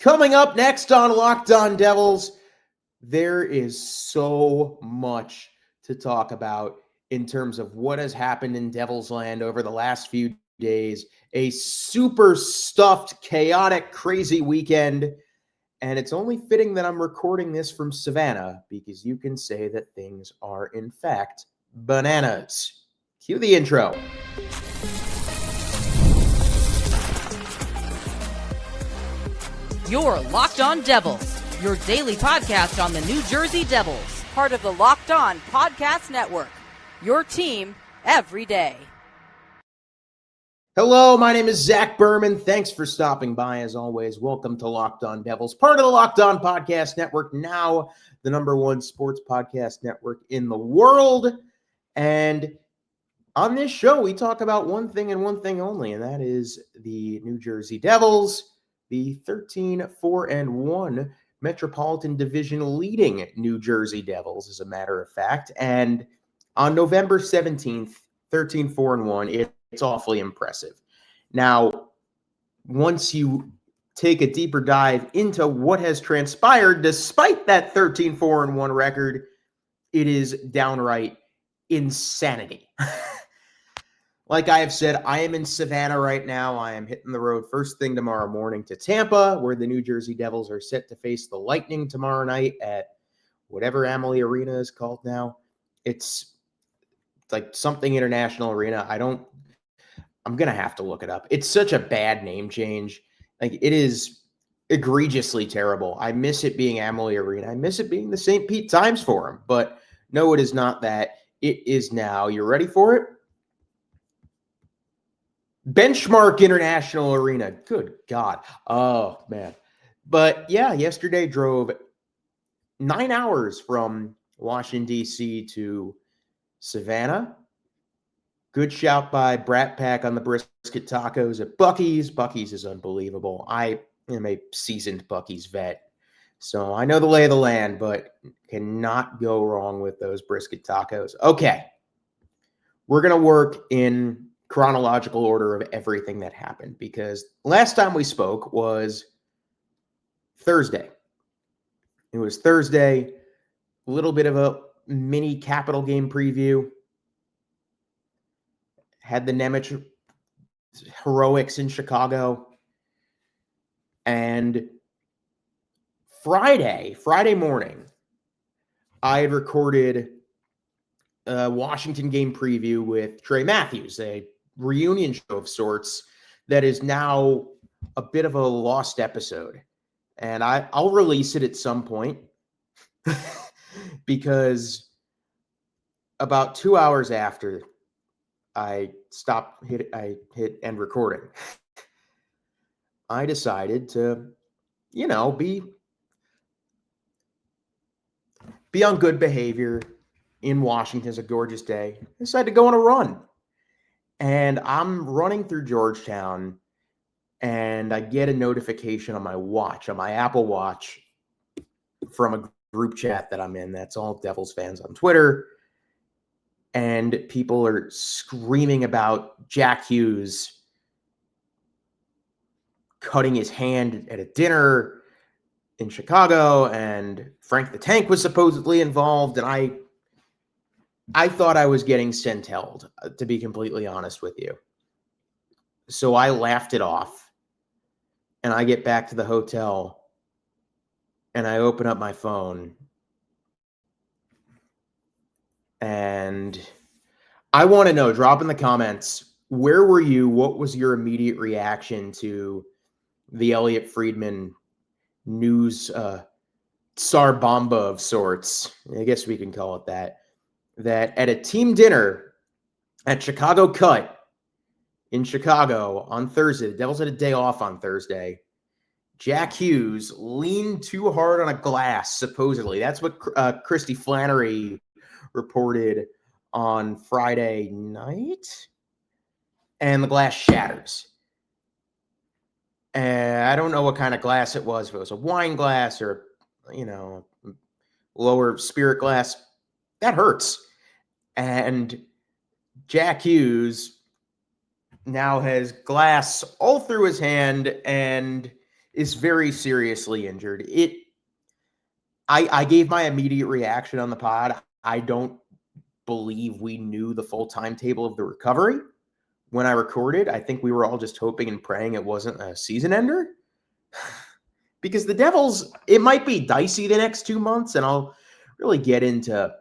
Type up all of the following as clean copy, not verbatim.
Coming up next on Locked On Devils, there is so much to talk about in terms of what has happened in Devils Land over the last few days. A super stuffed, chaotic, crazy weekend. And it's only fitting that I'm recording this from Savannah because you can say that things are, in fact, bananas. Cue the intro. You're Locked On Devils, your daily podcast on the New Jersey Devils. Part of the Locked On Podcast Network, your team every day. Hello, my name is Zach Berman. Thanks for stopping by. As always, welcome to Locked On Devils, part of the Locked On Podcast Network, now the number one sports podcast network in the world. And on this show, we talk about one thing and one thing only, and that is the New Jersey Devils, the 13-4-1 Metropolitan Division leading New Jersey Devils, as a matter of fact. And on November 17th, 13-4-1, it's awfully impressive. Now, once you take a deeper dive into what has transpired, despite that 13-4-1 record, it is downright insanity. Like I have said, I am in Savannah right now. I am hitting the road first thing tomorrow morning to Tampa, where the New Jersey Devils are set to face the Lightning tomorrow night at whatever Amalie Arena is called now. It's like something International Arena. I'm going to have to look it up. It's such a bad name change. Like, it is egregiously terrible. I miss it being Amalie Arena. I miss it being the St. Pete Times Forum. But no, it is not that. It is now, you ready for it? Benchmark International Arena. Good God. Oh, man. But yeah, yesterday drove 9 hours from Washington, D.C. to Savannah. Good shout by Brat Pack on the brisket tacos at Buc-ee's. Buc-ee's is unbelievable. I am a seasoned Buc-ee's vet, so I know the lay of the land, but cannot go wrong with those brisket tacos. Okay. We're going to work in chronological order of everything that happened, because last time we spoke was Thursday. It was Thursday, a little bit of a mini Capital game preview. Had the Nemec heroics in Chicago. And Friday morning, I had recorded a Washington game preview with Trey Matthews, a reunion show of sorts that is now a bit of a lost episode. And I'll release it at some point because about 2 hours after I hit end recording, I decided to, be on good behavior in Washington. It's a gorgeous day. I decided to go on a run. And I'm running through Georgetown, and I get a notification on my watch, on my Apple Watch, from a group chat that I'm in. That's all Devils fans on Twitter. And people are screaming about Jack Hughes cutting his hand at a dinner in Chicago, and Frank the Tank was supposedly involved. And I thought I was getting sent-held, to be completely honest with you. So I laughed it off, and I get back to the hotel, and I open up my phone, and I want to know, drop in the comments, where were you? What was your immediate reaction to the Elliot Friedman news Tsar Bomba of sorts? I guess we can call it that at a team dinner at Chicago Cut in Chicago on Thursday, the Devils had a day off on Thursday, Jack Hughes leaned too hard on a glass, supposedly. That's what Christy Flannery reported on Friday night. And the glass shatters. And I don't know what kind of glass it was, if it was a wine glass or, lower spirit glass. That hurts. And Jack Hughes now has glass all through his hand, and is very seriously injured. I gave my immediate reaction on the pod. I don't believe we knew the full timetable of the recovery when I recorded. I think we were all just hoping and praying it wasn't a season ender. Because the Devils, it might be dicey the next 2 months, and I'll really get into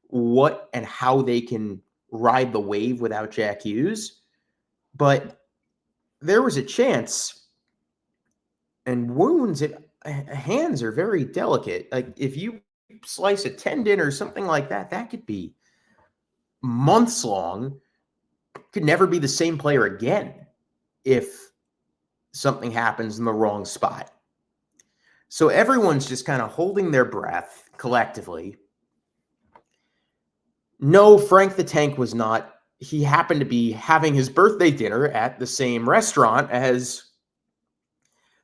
what and how they can ride the wave without Jack Hughes. But there was a chance, and wounds, hands are very delicate. Like if you slice a tendon or something like that, that could be months long. Could never be the same player again if something happens in the wrong spot. So everyone's just kind of holding their breath collectively. No, Frank the Tank was not. He happened to be having his birthday dinner at the same restaurant as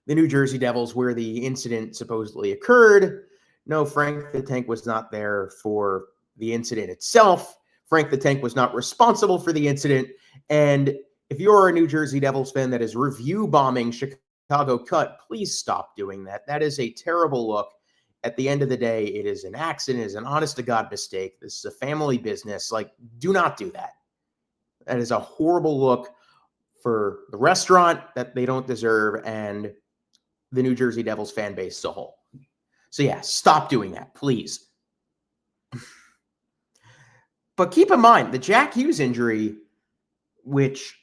the New Jersey Devils where the incident supposedly occurred. No, Frank the Tank was not there for the incident itself. Frank the Tank was not responsible for the incident. And if you're a New Jersey Devils fan that is review bombing Chicago Cut, please stop doing that. That is a terrible look. At the end of the day, it is an accident, it is an honest-to-God mistake. This is a family business. Like, do not do that. That is a horrible look for the restaurant that they don't deserve and the New Jersey Devils fan base as a whole. So, yeah, stop doing that, please. But keep in mind, the Jack Hughes injury, which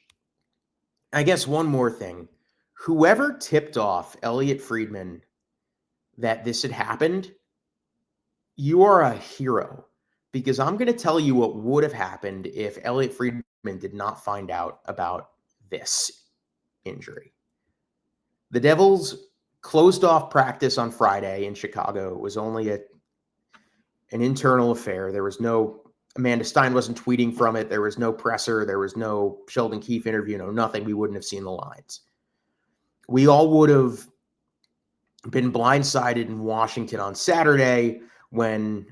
I guess one more thing, whoever tipped off Elliot Friedman that this had happened, you are a hero, because I'm going to tell you what would have happened if Elliot Friedman did not find out about this injury. The Devils closed off practice on Friday in Chicago. It was only an internal affair. There was no, Amanda Stein wasn't tweeting from it. There was no presser. There was no Sheldon Keefe interview. No, nothing. We wouldn't have seen the lines. We all would have been blindsided in Washington on Saturday when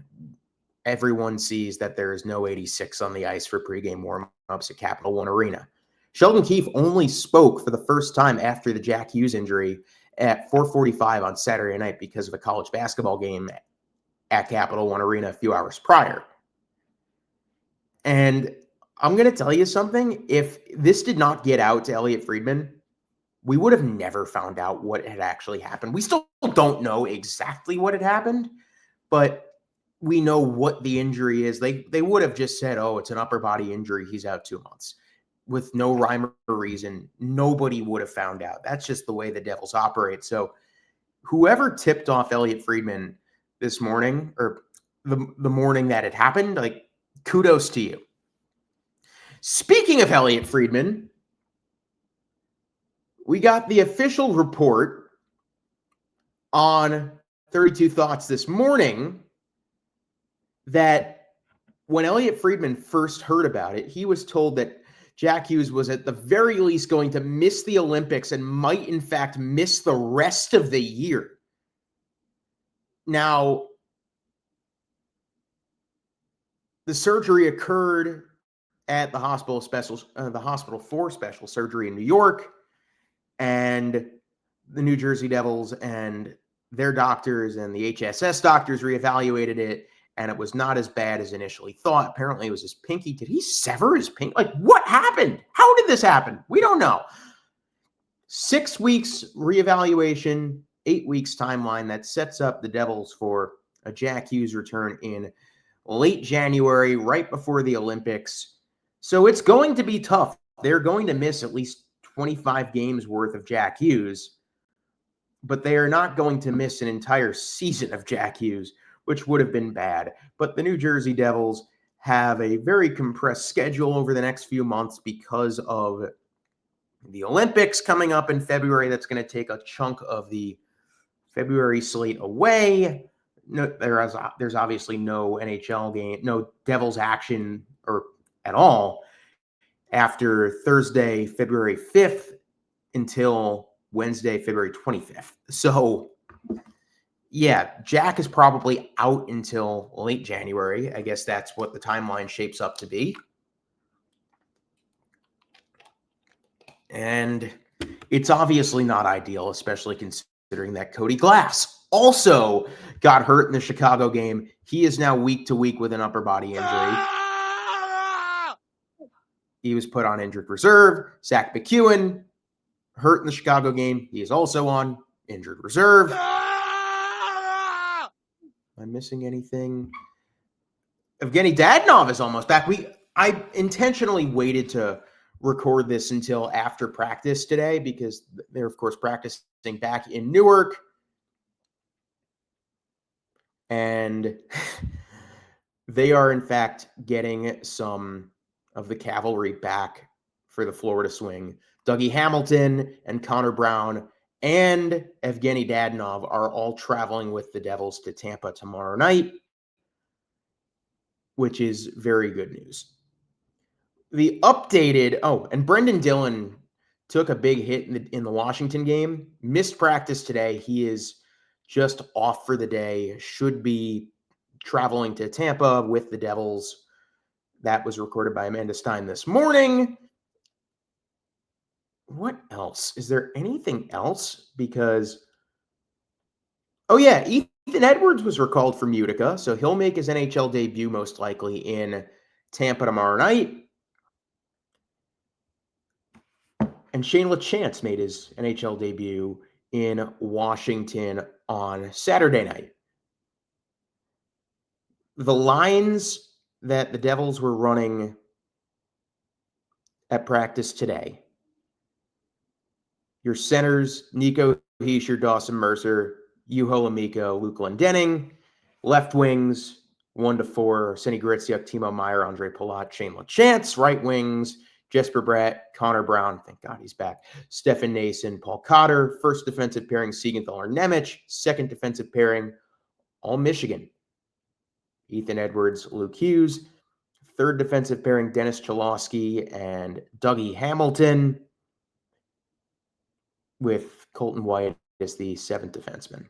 everyone sees that there is no 86 on the ice for pregame warm-ups at Capital One Arena. Sheldon Keefe only spoke for the first time after the Jack Hughes injury at 4:45 on Saturday night because of a college basketball game at Capital One Arena a few hours prior. And I'm going to tell you something. If this did not get out to Elliot Friedman, we would have never found out what had actually happened. We still don't know exactly what had happened, but we know what the injury is. They would have just said, oh, it's an upper body injury. He's out 2 months. With no rhyme or reason, nobody would have found out. That's just the way the Devils operate. So whoever tipped off Elliot Friedman this morning, or the morning that it happened, like, kudos to you. Speaking of Elliot Friedman, we got the official report on 32 Thoughts this morning that when Elliot Friedman first heard about it, he was told that Jack Hughes was at the very least going to miss the Olympics and might, in fact, miss the rest of the year. Now, the surgery occurred at the hospital for special surgery in New York, and the New Jersey Devils and their doctors and the HSS doctors reevaluated it, and it was not as bad as initially thought. Apparently, it was his pinky. Did he sever his pinky? Like, what happened? How did this happen? We don't know. 6 weeks reevaluation, 8 weeks timeline that sets up the Devils for a Jack Hughes return in late January, right before the Olympics. So it's going to be tough. They're going to miss at least 25 games worth of Jack Hughes, but they are not going to miss an entire season of Jack Hughes, which would have been bad. But the New Jersey Devils have a very compressed schedule over the next few months because of the Olympics coming up in February. That's going to take a chunk of the February slate away. No, there's obviously no NHL game, no Devils action or at all after Thursday, February 5th until Wednesday, February 25th. So, yeah, Jack is probably out until late January. I guess that's what the timeline shapes up to be. And it's obviously not ideal, especially considering that Cody Glass also got hurt in the Chicago game. He is now week to week with an upper body injury. He was put on injured reserve. Zach McEwen, hurt in the Chicago game. He is also on injured reserve. Am I missing anything? Evgeny Dadonov is almost back. I intentionally waited to record this until after practice today because they're, of course, practicing back in Newark. And they are, in fact, getting some of the cavalry back for the Florida swing. Dougie Hamilton and Connor Brown and Evgeny Dadonov are all traveling with the Devils to Tampa tomorrow night, which is very good news. The updated, and Brendan Dillon took a big hit in the Washington game, missed practice today. He is just off for the day, should be traveling to Tampa with the Devils. That was recorded by Amanda Stein this morning. What else? Is there anything else? Because, Ethan Edwards was recalled from Utica, so he'll make his NHL debut most likely in Tampa tomorrow night. And Shane LaChance made his NHL debut in Washington on Saturday night. The lines that the Devils were running at practice today. Your centers, Nico Hischier, Dawson Mercer, Juho Lamiko, Luke Glendening. Left wings, 1-4, Senny Gritziuk, Timo Meier, Andre Palat, Shane LaChance. Right wings, Jesper Bratt, Connor Brown, thank God he's back, Stefan Nason, Paul Cotter. First defensive pairing, Siegenthaler Nemec. Second defensive pairing, all Michigan, Ethan Edwards, Luke Hughes. Third defensive pairing, Dennis Cholowski and Dougie Hamilton, with Colton White as the seventh defenseman.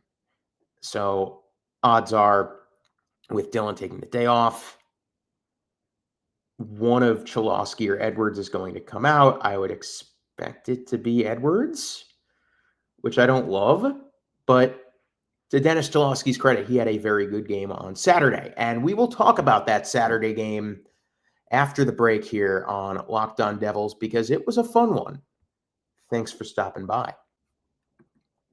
So odds are, with Dillon taking the day off, one of Cholowski or Edwards is going to come out. I would expect it to be Edwards, which I don't love, but to Dennis Cholowski's credit, he had a very good game on Saturday. And we will talk about that Saturday game after the break here on Locked On Devils because it was a fun one. Thanks for stopping by.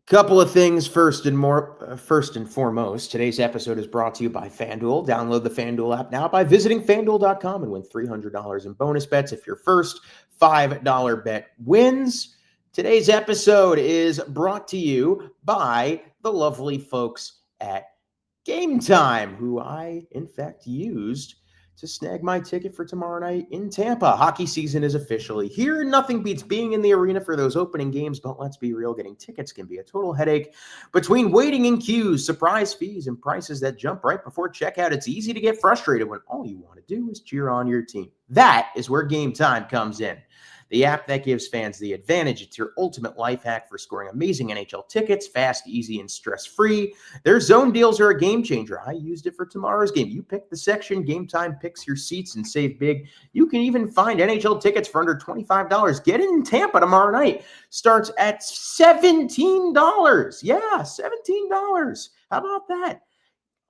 Couple of things first and foremost. Today's episode is brought to you by FanDuel. Download the FanDuel app now by visiting FanDuel.com and win $300 in bonus bets if your first $5 bet wins. Today's episode is brought to you by the lovely folks at Game Time, who I, in fact, used to snag my ticket for tomorrow night in Tampa. Hockey season is officially here. Nothing beats being in the arena for those opening games, but let's be real, getting tickets can be a total headache. Between waiting in queues, surprise fees, and prices that jump right before checkout, it's easy to get frustrated when all you want to do is cheer on your team. That is where Game Time comes in. The app that gives fans the advantage. It's your ultimate life hack for scoring amazing NHL tickets, fast, easy, and stress-free. Their zone deals are a game changer. I used it for tomorrow's game. You pick the section, Game Time picks your seats and save big. You can even find NHL tickets for under $25. Get in Tampa tomorrow night. Starts at $17. Yeah, $17. How about that?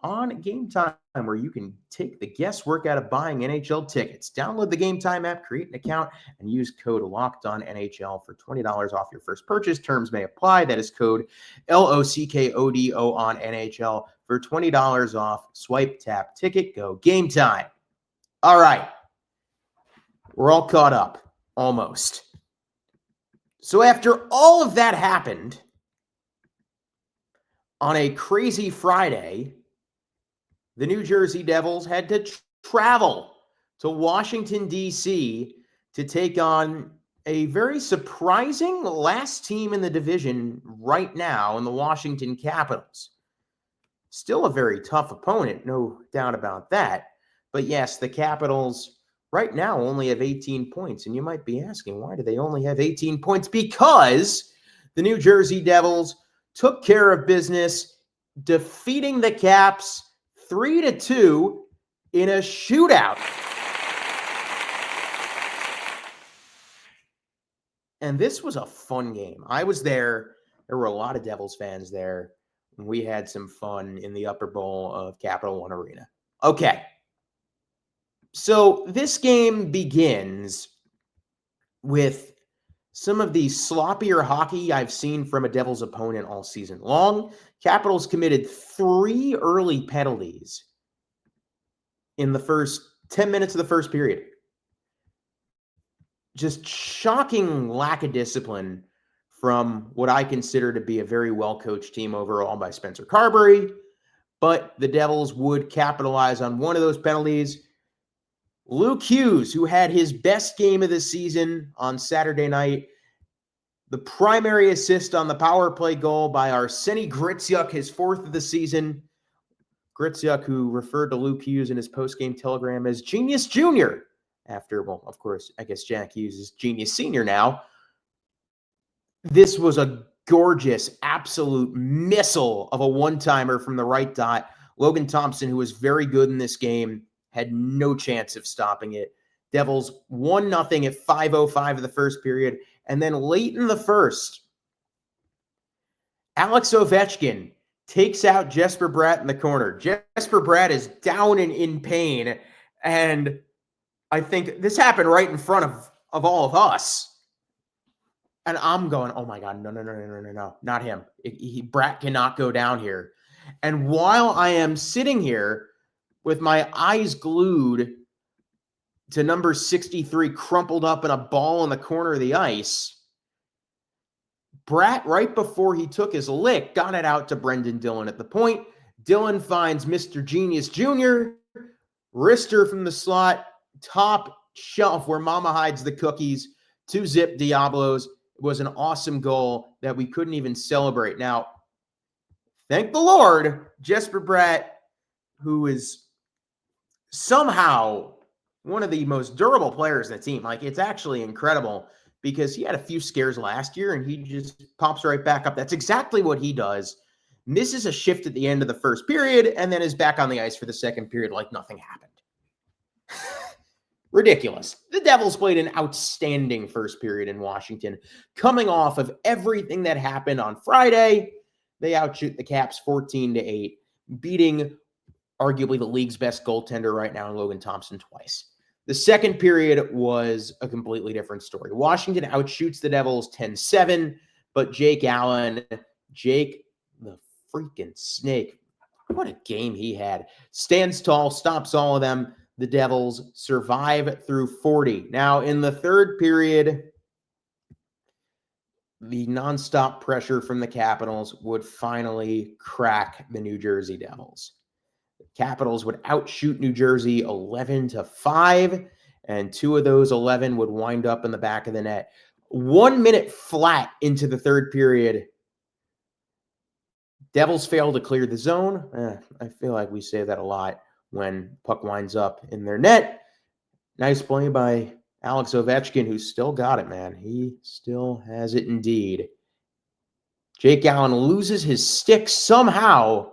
On Game Time, where you can take the guesswork out of buying NHL tickets. Download the Game Time app, create an account, and use code LOCKEDONNHL for $20 off your first purchase. Terms may apply. That is code LOCKODO on NHL for $20 off. Swipe, tap, ticket, go. Game Time. All right. We're all caught up. Almost. So after all of that happened on a crazy Friday, the New Jersey Devils had to travel to Washington, D.C. to take on a very surprising last team in the division right now in the Washington Capitals. Still a very tough opponent, no doubt about that. But yes, the Capitals right now only have 18 points. And you might be asking, why do they only have 18 points? Because the New Jersey Devils took care of business, defeating the Caps 3-2 in a shootout. And this was a fun game. I was there. There were a lot of Devils fans there. We had some fun in the upper bowl of Capital One Arena. Okay. So this game begins with some of the sloppier hockey I've seen from a Devils opponent all season long. Capitals committed 3 early penalties in the first 10 minutes of the first period. Just shocking lack of discipline from what I consider to be a very well-coached team overall by Spencer Carberry. But the Devils would capitalize on one of those penalties. Luke Hughes, who had his best game of the season on Saturday night, the primary assist on the power play goal by Arseny Gritsyuk, his 4th of the season. Gritsyuk, who referred to Luke Hughes in his post-game telegram as Genius Junior. After, well, of course, I guess Jack Hughes is Genius Senior now. This was a gorgeous, absolute missile of a one-timer from the right dot. Logan Thompson, who was very good in this game, had no chance of stopping it. Devils 1-0 at 5:05 of the first period. And then late in the first, Alex Ovechkin takes out Jesper Bratt in the corner. Jesper Bratt is down and in pain. And I think this happened right in front of all of us. And I'm going, oh my God, no, not him. Bratt cannot go down here. And while I am sitting here with my eyes glued to number 63 crumpled up in a ball in the corner of the ice, Bratt, right before he took his lick, got it out to Brendan Dillon at the point. Dillon finds Mr. Genius Jr., wrister from the slot, top shelf where Mama hides the cookies, 2 zip Diablos. It was an awesome goal that we couldn't even celebrate. Now, thank the Lord, Jesper Bratt, who is somehow one of the most durable players in the team. Like, it's actually incredible because he had a few scares last year and he just pops right back up. That's exactly what he does. Misses a shift at the end of the first period and then is back on the ice for the second period like nothing happened. Ridiculous. The Devils played an outstanding first period in Washington. Coming off of everything that happened on Friday, they outshoot the Caps 14-8, beating arguably the league's best goaltender right now, Logan Thompson, twice. The second period was a completely different story. Washington outshoots the Devils 10-7, but Jake Allen, Jake the freaking snake, what a game he had, stands tall, stops all of them. The Devils survive through 40. Now, in the third period, the nonstop pressure from the Capitals would finally crack the New Jersey Devils. The Capitals would outshoot New Jersey 11-5, and 2 of those 11 would wind up in the back of the net. 1 minute flat into the third period, Devils fail to clear the zone. I feel like we say that a lot when puck winds up in their net. Nice play by Alex Ovechkin, who's still got it, man. He still has it indeed. Jake Allen loses his stick somehow,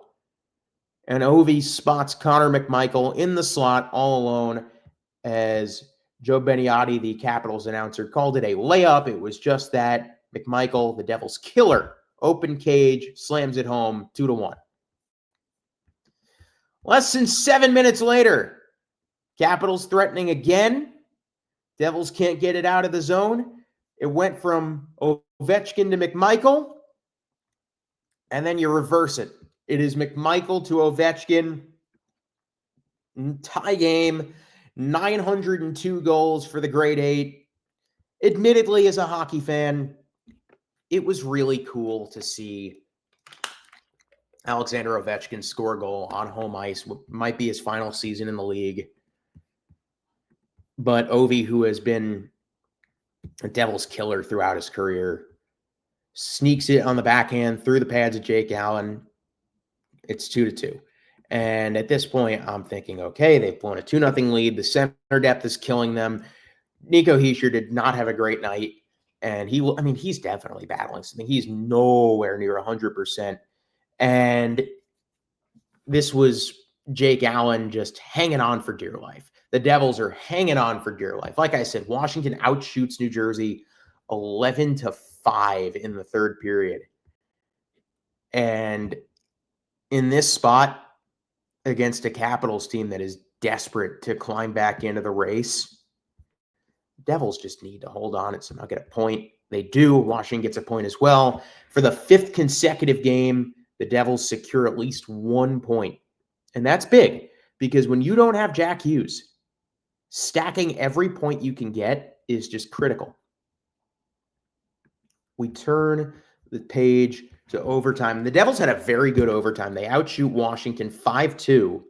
and Ovi spots Connor McMichael in the slot all alone as Joe Beniatti, the Capitals announcer, called it a layup. It was just that. McMichael, the Devils' killer, open cage, slams it home, 2-1. Less than 7 minutes later, Capitals threatening again. Devils can't get it out of the zone. It went from Ovechkin to McMichael, and then you reverse it. It is McMichael to Ovechkin. Tie game, 902 goals for the grade 8. Admittedly, as a hockey fan, it was really cool to see Alexander Ovechkin score a goal on home ice. Might be his final season in the league. But Ovi, who has been a Devils killer throughout his career, sneaks it on the backhand through the pads of Jake Allen. It's 2-2. And at this point, I'm thinking, okay, they've blown a 2-0 lead. The center depth is killing them. Nico Hischier did not have a great night. And he's definitely battling something. He's nowhere near 100%. And this was Jake Allen just hanging on for dear life. The Devils are hanging on for dear life. Like I said, Washington outshoots New Jersey 11-5 in the third period. And in this spot against a Capitals team that is desperate to climb back into the race, Devils just need to hold on and somehow get a point. They do. Washington gets a point as well. For the 5th consecutive game, the Devils secure at least 1 point. And that's big because when you don't have Jack Hughes, stacking every point you can get is just critical. We turn the page to overtime. The Devils had a very good overtime. They outshoot Washington 5-2.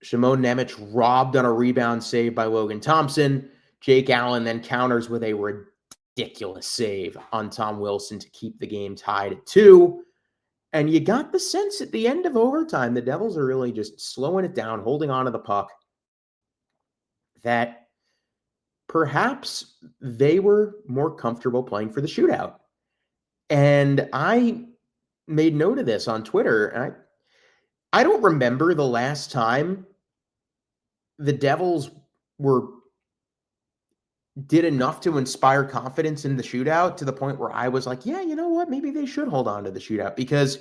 Shimon Nemec robbed on a rebound save by Logan Thompson. Jake Allen then counters with a ridiculous save on Tom Wilson to keep the game tied at 2. And you got the sense at the end of overtime, the Devils are really just slowing it down, holding on to the puck, that perhaps they were more comfortable playing for the shootout. And I made note of this on Twitter. And I don't remember the last time the Devils did enough to inspire confidence in the shootout to the point where I was like, yeah, you know what? Maybe they should hold on to the shootout, because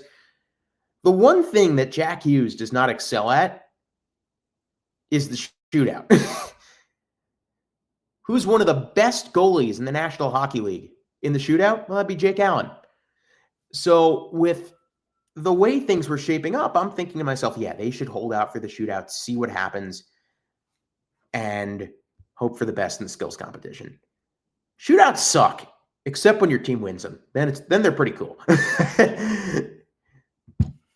the one thing that Jack Hughes does not excel at is the shootout. Who's one of the best goalies in the National Hockey League in the shootout? Well, that'd be Jake Allen. So with the way things were shaping up, I'm thinking to myself, yeah, they should hold out for the shootout, see what happens, and hope for the best in the skills competition. Shootouts suck, except when your team wins them. Then they're pretty cool.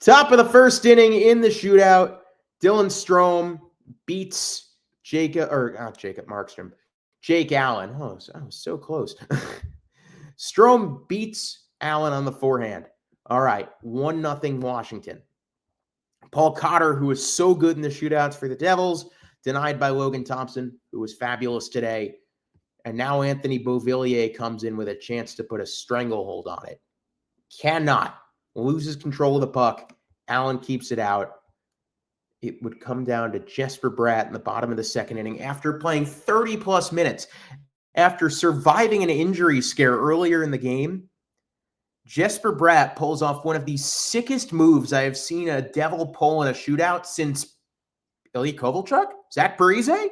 Top of the first inning in the shootout, Dylan Strome beats Jake Allen. Oh, I was so close. Strome beats Allen on the forehand. All right, 1-0 Washington. Paul Cotter, who was so good in the shootouts for the Devils, denied by Logan Thompson, who was fabulous today. And now Anthony Beauvillier comes in with a chance to put a stranglehold on it. Cannot. Loses control of the puck. Allen keeps it out. It would come down to Jesper Bratt in the bottom of the second inning after playing 30-plus minutes. After surviving an injury scare earlier in the game, Jesper Bratt pulls off one of the sickest moves I have seen a Devil pull in a shootout since Ilya Kovalchuk? Zach Parise?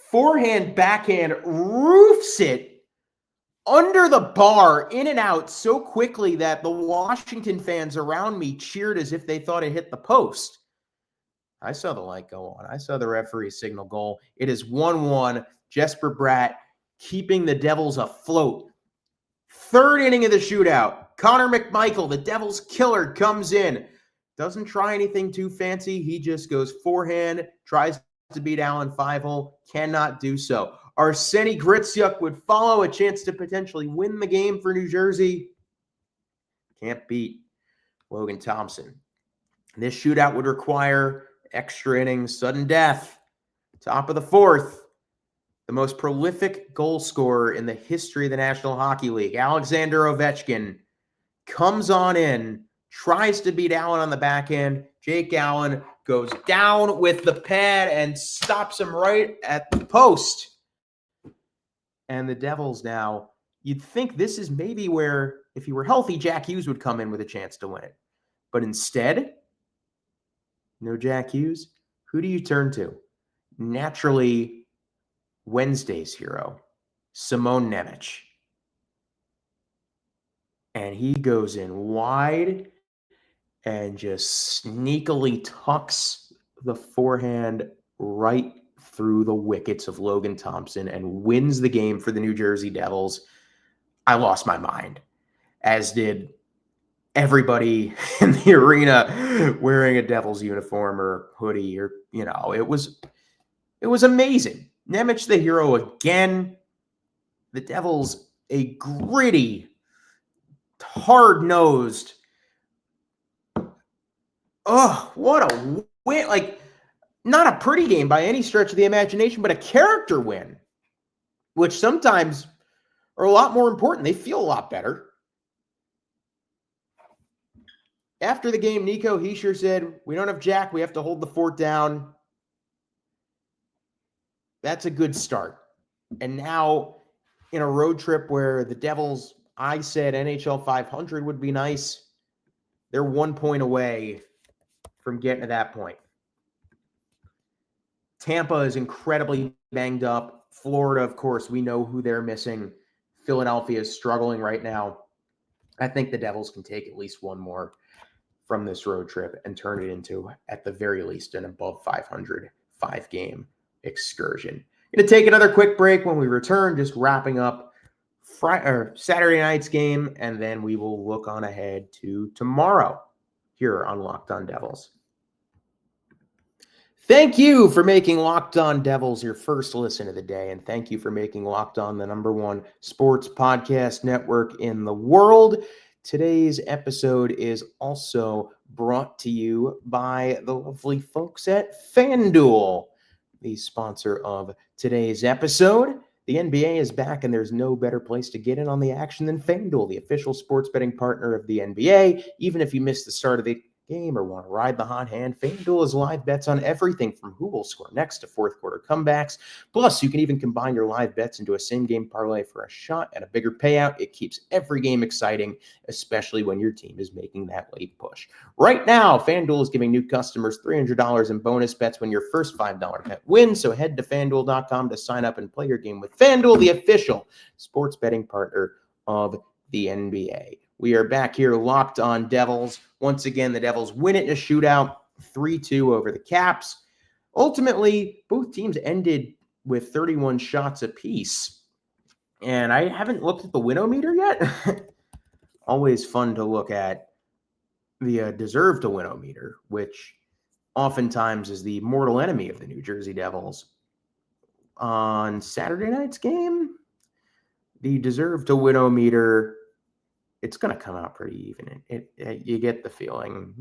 Forehand, backhand, roofs it under the bar, in and out so quickly that the Washington fans around me cheered as if they thought it hit the post. I saw the light go on. I saw the referee signal goal. It is 1-1. Jesper Bratt keeping the Devils afloat. Third inning of the shootout. Connor McMichael, the Devils killer, comes in. Doesn't try anything too fancy. He just goes forehand, tries to beat Allen 5-hole, cannot do so. Arseny Gritsyuk would follow, a chance to potentially win the game for New Jersey. Can't beat Logan Thompson. This shootout would require extra innings, sudden death. Top of the fourth, the most prolific goal scorer in the history of the National Hockey League, Alexander Ovechkin, comes on in, tries to beat Allen on the backhand. Jake Allen goes down with the pad and stops him right at the post. And the Devils now, you'd think this is maybe where, if he were healthy, Jack Hughes would come in with a chance to win it. But instead, no Jack Hughes. Who do you turn to? Naturally, Wednesday's hero, Shimon Nemec. And he goes in wide and just sneakily tucks the forehand right through the wickets of Logan Thompson and wins the game for the New Jersey Devils. I lost my mind, as did everybody in the arena wearing a Devils uniform or hoodie, or, it was amazing. Nemec the hero again. The Devils, a gritty, hard-nosed, what a win. Like, not a pretty game by any stretch of the imagination, but a character win, which sometimes are a lot more important. They feel a lot better. After the game, Nico Hischier said, "We don't have Jack. We have to hold the fort down." That's a good start. And now in a road trip where the Devils, I said NHL 500 would be nice, they're 1 point away from getting to that point. Tampa is incredibly banged up. Florida, of course, we know who they're missing. Philadelphia is struggling right now. I think the Devils can take at least one more from this road trip and turn it into, at the very least, an above 500 5-game excursion. Going to take another quick break. When we return, just wrapping up Saturday night's game, and then we will look on ahead to tomorrow here on Locked On Devils. Thank you for making Locked On Devils your first listen of the day, and thank you for making Locked On the #1 sports podcast network in the world. Today's episode is also brought to you by the lovely folks at FanDuel, the sponsor of today's episode. The NBA is back, and there's no better place to get in on the action than FanDuel, the official sports betting partner of the NBA. Even if you missed the start of the game or want to ride the hot hand, FanDuel has live bets on everything from who will score next to fourth quarter comebacks. Plus, you can even combine your live bets into a same-game parlay for a shot at a bigger payout. It keeps every game exciting, especially when your team is making that late push. Right now, FanDuel is giving new customers $300 in bonus bets when your first $5 bet wins. So head to FanDuel.com to sign up and play your game with FanDuel, the official sports betting partner of the NBA. We are back here Locked On Devils. Once again, the Devils win it in a shootout, 3-2 over the Caps. Ultimately, both teams ended with 31 shots apiece. And I haven't looked at the win-o-meter yet. Always fun to look at the deserve to win-o-meter, which oftentimes is the mortal enemy of the New Jersey Devils. On Saturday night's game, the deserve to win-o-meter, it's going to come out pretty even. You get the feeling.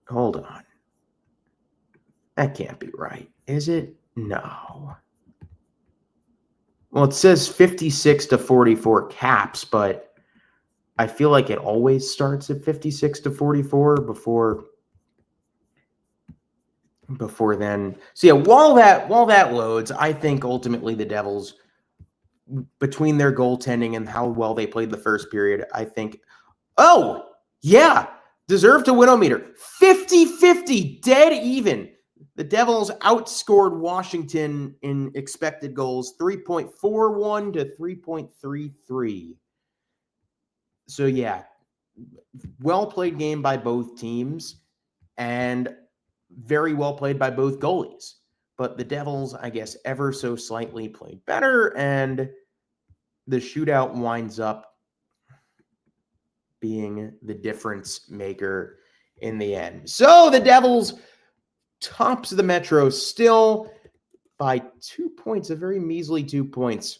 Hold on. That can't be right, is it? No. Well, it says 56-44 Caps, but I feel like it always starts at 56-44 before then. So yeah, while that loads, I think ultimately the Devils, between their goaltending and how well they played the first period, I think, deserve to win-o-meter. 50-50, dead even. The Devils outscored Washington in expected goals, 3.41 to 3.33. So yeah, well-played game by both teams, and very well played by both goalies. But the Devils, I guess, ever so slightly played better, and the shootout winds up being the difference maker in the end. So the Devils, tops of the Metro, still by 2 points, a very measly 2 points.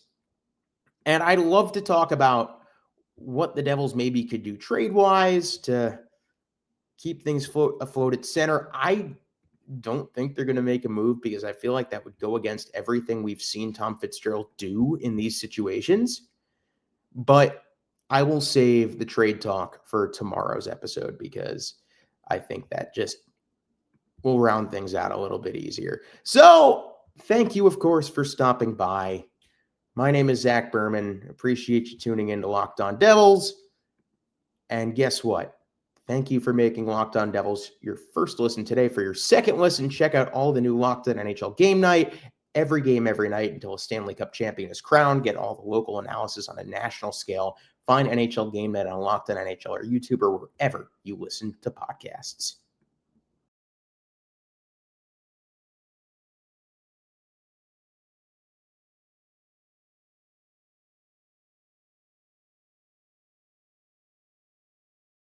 And I'd love to talk about what the Devils maybe could do trade-wise to keep things afloat at center. I don't think they're going to make a move because I feel like that would go against everything we've seen Tom Fitzgerald do in these situations. But I will save the trade talk for tomorrow's episode because I think that just will round things out a little bit easier. So thank you, of course, for stopping by. My name is Zach Berman. Appreciate you tuning in to Locked On Devils. And guess what? Thank you for making Locked On Devils your first listen today. For your second listen, check out all the new Locked On NHL Game Night. Every game, every night until a Stanley Cup champion is crowned. Get all the local analysis on a national scale. Find NHL Game Night on Locked On NHL or YouTube or wherever you listen to podcasts.